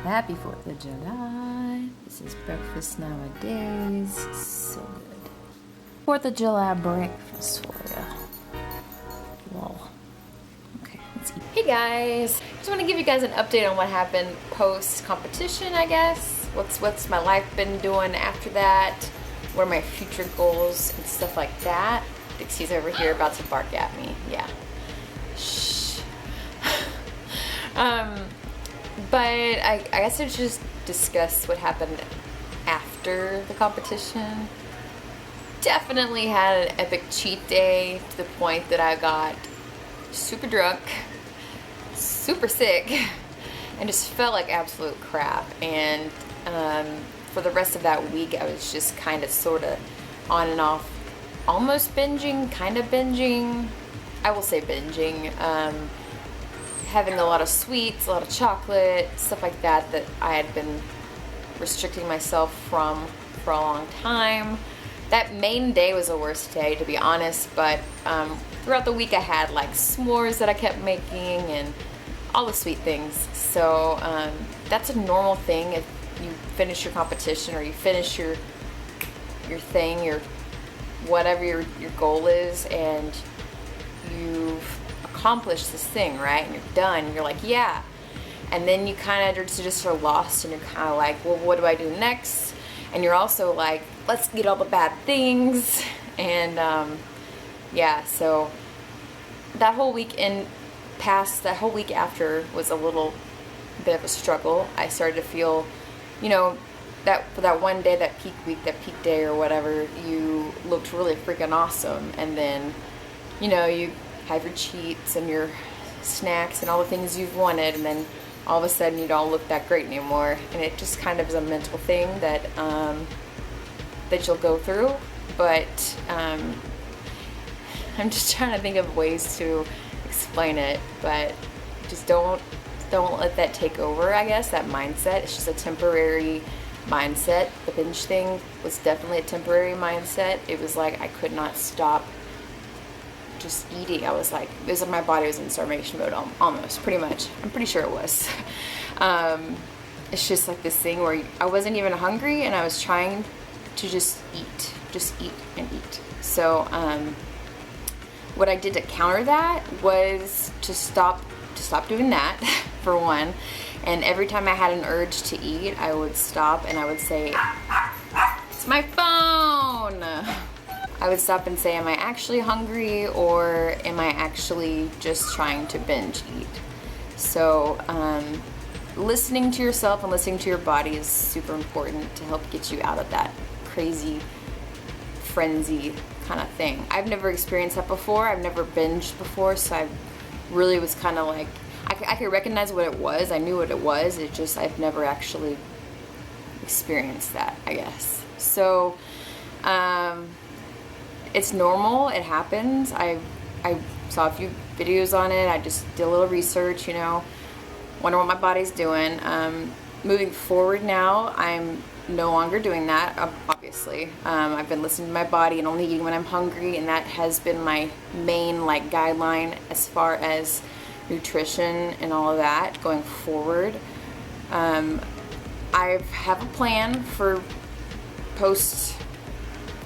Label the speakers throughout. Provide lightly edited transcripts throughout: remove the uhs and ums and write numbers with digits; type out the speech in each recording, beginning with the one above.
Speaker 1: Happy 4th of July. This is breakfast nowadays. So good. 4th of July breakfast for you. Whoa. Okay, let's eat. Hey guys. Just want to give you guys an update on what happened post-competition, I guess. What's my life been doing after that? What are my future goals and stuff like that? Dixie's over here about to bark at me. Yeah. Shh. But I guess I should just discuss what happened after the competition. Definitely had an epic cheat day to the point that I got super drunk, super sick, and just felt like absolute crap. And for the rest of that week, I was just kind of sort of on and off, almost binging, kind of binging. I will say binging. Having a lot of sweets, a lot of chocolate, stuff like that I had been restricting myself from for a long time. That main day was the worst day, to be honest, but throughout the week I had like s'mores that I kept making and all the sweet things. So that's a normal thing if you finish your competition or you finish your thing, your whatever your goal is, and you've accomplished this thing, right? And you're done. And you're like, yeah. And then you kind of just are lost, and you're kind of like, well, what do I do next? And you're also like, let's get all the bad things. And yeah, so that whole week that whole week after was a little bit of a struggle. I started to feel, you know, that for that one day, that peak week, that peak day or whatever, you looked really freaking awesome. And then, you know, you have your cheats and your snacks and all the things you've wanted, and then all of a sudden you don't look that great anymore. And it just kind of is a mental thing that that you'll go through. But I'm just trying to think of ways to explain it, but just don't let that take over, I guess, that mindset. It's just a temporary mindset. The binge thing was definitely a temporary mindset. It was like I could not stop just eating. I was like, my body was in starvation mode almost, pretty much. I'm pretty sure it was. It's just like this thing where I wasn't even hungry and I was trying to just eat and eat. So what I did to counter that was to stop doing that for one. And every time I had an urge to eat, I would stop and I would say, it's my phone. I would stop and say, am I actually hungry, or am I actually just trying to binge eat? So listening to yourself and listening to your body is super important to help get you out of that crazy frenzy kind of thing. I've never experienced that before. I've never binged before, so I really was kind of like, I could recognize what it was. I knew what it was. It just, I've never actually experienced that, I guess. So it's normal. It happens. I saw a few videos on it. I just did a little research, you know, wonder what my body's doing. Moving forward now, I'm no longer doing that, obviously. I've been listening to my body and only eating when I'm hungry, and that has been my main like guideline as far as nutrition and all of that going forward. I have a plan for post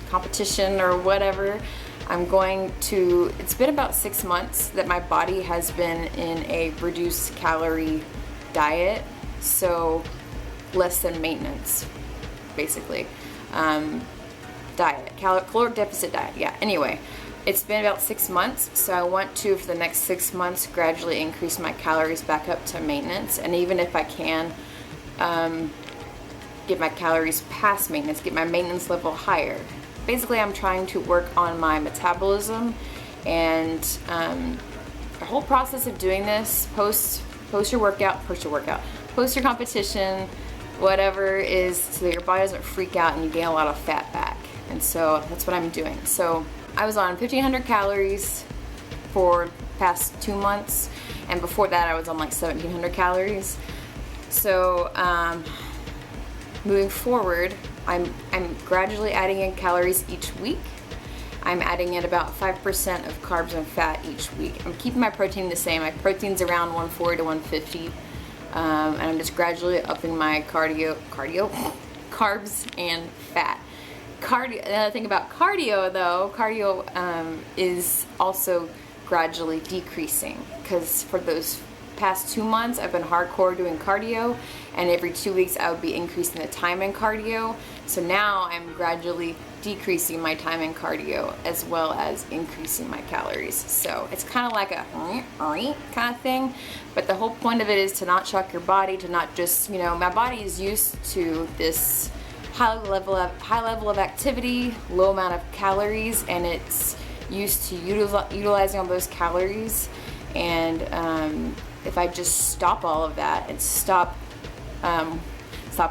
Speaker 1: competition or whatever. It's been about 6 months that my body has been in a reduced calorie diet, so less than maintenance, basically. Diet, caloric deficit diet, yeah. Anyway, it's been about 6 months, so I want to, for the next 6 months, gradually increase my calories back up to maintenance, and even if I can, get my calories past maintenance, get my maintenance level higher. Basically, I'm trying to work on my metabolism, and the whole process of doing this, post your competition, whatever, is so that your body doesn't freak out and you gain a lot of fat back. And so that's what I'm doing. So I was on 1,500 calories for the past 2 months, and before that I was on like 1,700 calories. So moving forward, I'm gradually adding in calories each week. I'm adding in about 5% of carbs and fat each week. I'm keeping my protein the same. My protein's around 140 to 150 and I'm just gradually upping my carbs and fat. Another thing about cardio though, is also gradually decreasing, because for those past 2 months I've been hardcore doing cardio, and every 2 weeks I would be increasing the time in cardio. So now I'm gradually decreasing my time in cardio as well as increasing my calories. So it's kind of like a kind of thing, but the whole point of it is to not shock your body, to not just, my body is used to this high level of activity, low amount of calories, and it's used to utilizing all those calories. And if I just stop all of that and stop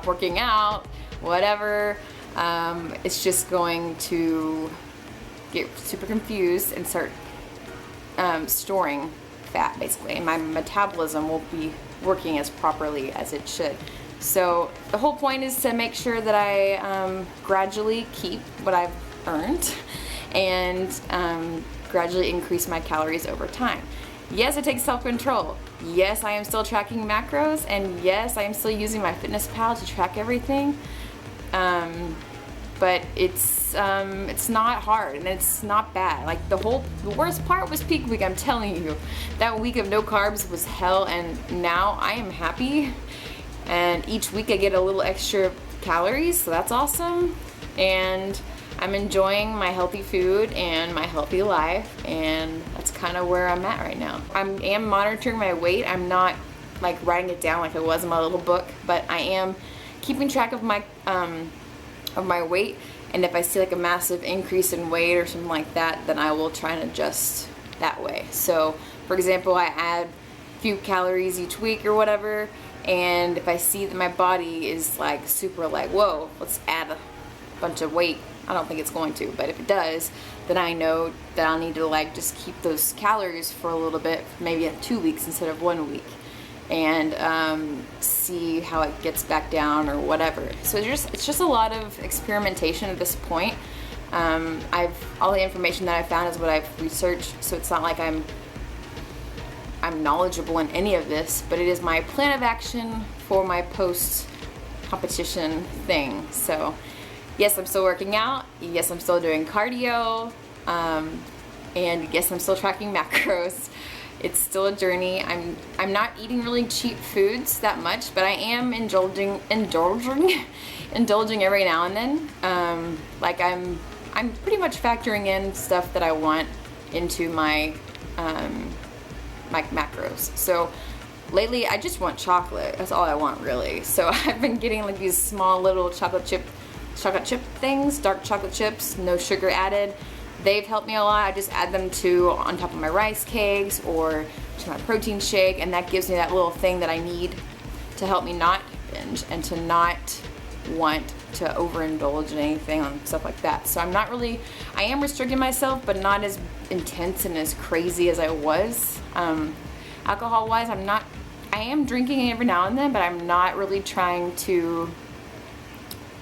Speaker 1: working out, whatever, it's just going to get super confused and start storing fat, basically, and my metabolism won't be working as properly as it should. So the whole point is to make sure that I gradually keep what I've earned and gradually increase my calories over time. Yes, it takes self-control. Yes, I am still tracking macros, and yes, I am still using my FitnessPal to track everything. But it's not hard, and it's not bad. Like the worst part was peak week. I'm telling you, that week of no carbs was hell, and now I am happy. And each week I get a little extra calories, so that's awesome. And I'm enjoying my healthy food and my healthy life, and that's kind of where I'm at right now. I am monitoring my weight. I'm not like writing it down like it was in my little book, but I am keeping track of my weight. And if I see like a massive increase in weight or something like that, then I will try and adjust that way. So for example, I add a few calories each week or whatever, and if I see that my body is like super like, whoa, let's add a bunch of weight, I don't think it's going to, but if it does, then I know that I'll need to like just keep those calories for a little bit, maybe 2 weeks instead of 1 week, and see how it gets back down or whatever. So it's just a lot of experimentation at this point. All the information that I found is what I've researched, so it's not like I'm knowledgeable in any of this, but it is my plan of action for my post competition thing. So yes, I'm still working out. Yes, I'm still doing cardio. And yes, I'm still tracking macros. It's still a journey. I'm not eating really cheap foods that much, but I am indulging every now and then. Like I'm pretty much factoring in stuff that I want into my macros. So lately I just want chocolate. That's all I want, really. So I've been getting like these small little chocolate chip things, dark chocolate chips, no sugar added. They've helped me a lot. I just add them on top of my rice cakes or to my protein shake, and that gives me that little thing that I need to help me not binge and to not want to overindulge in anything and stuff like that. So I am restricting myself, but not as intense and as crazy as I was. Alcohol wise, I am drinking every now and then, but I'm not really trying to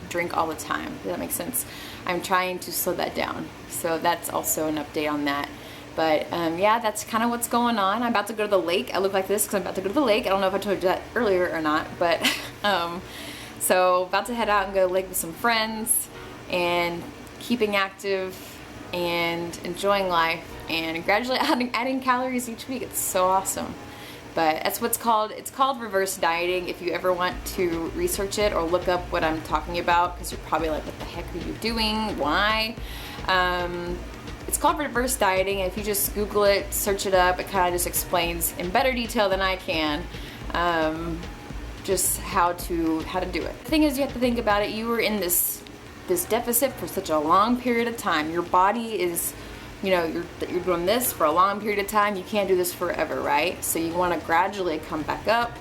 Speaker 1: drink all the time. Does that make sense? I'm trying to slow that down. So that's also an update on that. But yeah, that's kind of what's going on. I'm about to go to the lake. I look like this because I'm about to go to the lake. I don't know if I told you that earlier or not, but so about to head out and go to the lake with some friends and keeping active and enjoying life and gradually adding calories each week. It's so awesome. But that's it's called reverse dieting. If you ever want to research it or look up what I'm talking about, because you're probably like, what the heck are you doing? Why? It's called reverse dieting. If you just Google it, search it up, it kind of just explains in better detail than I can just how to do it. The thing is, you have to think about it. You were in this deficit for such a long period of time. Your body is, you're doing this for a long period of time. You can't do this forever, right? So you want to gradually come back up.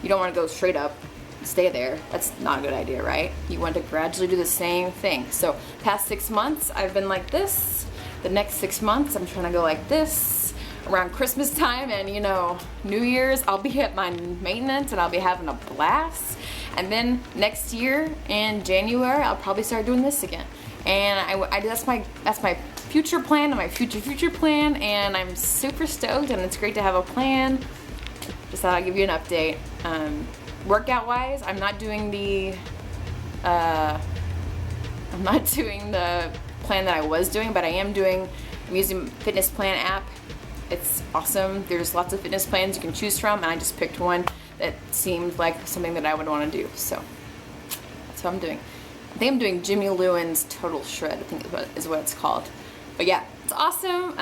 Speaker 1: You don't want to go straight up, stay there. That's not a good idea, right? You want to gradually do the same thing. So past 6 months, I've been like this. The next 6 months, I'm trying to go like this. Around Christmas time and, New Year's, I'll be at my maintenance and I'll be having a blast. And then next year in January, I'll probably start doing this again. And that's my future plan and my future plan, and I'm super stoked, and it's great to have a plan. just thought I'd give you an update. Workout wise, I'm not doing the plan that I was doing, but I'm using Fitplan app. It's awesome. There's lots of fitness plans you can choose from, and I just picked one that seemed like something that I would want to do. So that's what I'm doing. I think I'm doing Jimmy Lewin's Total Shred, I think is what it's called. But yeah, it's awesome.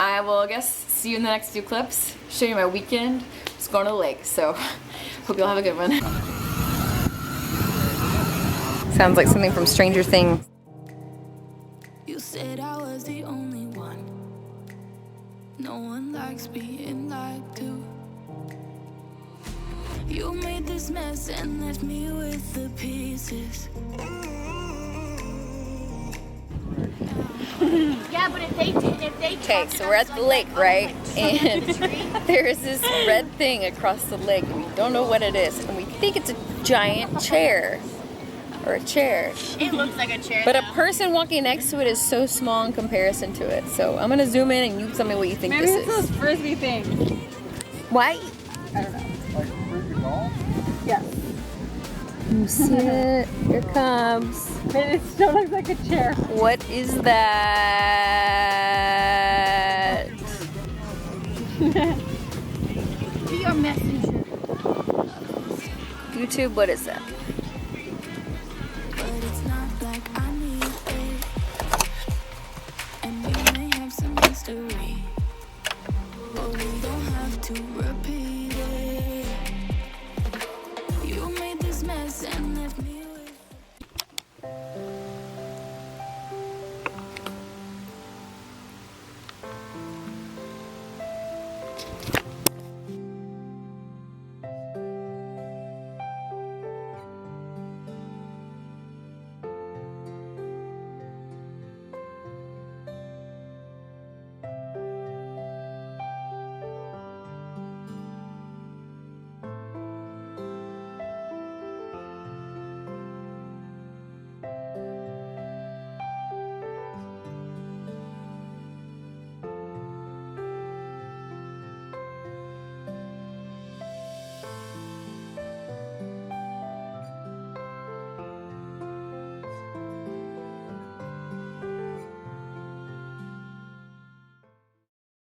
Speaker 1: I will, I guess, see you in the next few clips. Show you my weekend. Just going to the lake, so hope you'll have a good one. Sounds like something from Stranger Things.
Speaker 2: You said I was the only one. No one likes being lied to. You made this mess and left me with the pieces.
Speaker 3: Yeah, but if they
Speaker 1: Okay, so we're at the lake, right? And there's this red thing across the lake, and we don't know what it is, and we think it's a giant chair. Or a chair.
Speaker 3: It looks like a chair.
Speaker 1: But a person walking next to it is so small in comparison to it. So I'm gonna zoom in and you tell me what you think
Speaker 4: Maybe
Speaker 1: this
Speaker 4: it's
Speaker 1: is.
Speaker 4: those frisbee things.
Speaker 1: Why?
Speaker 4: I don't know.
Speaker 5: Like frisbee golf?
Speaker 4: Yes.
Speaker 1: You see it? Here it comes.
Speaker 4: But it still looks like a chair.
Speaker 1: What is that?
Speaker 3: Be your messenger.
Speaker 1: YouTube, what is that?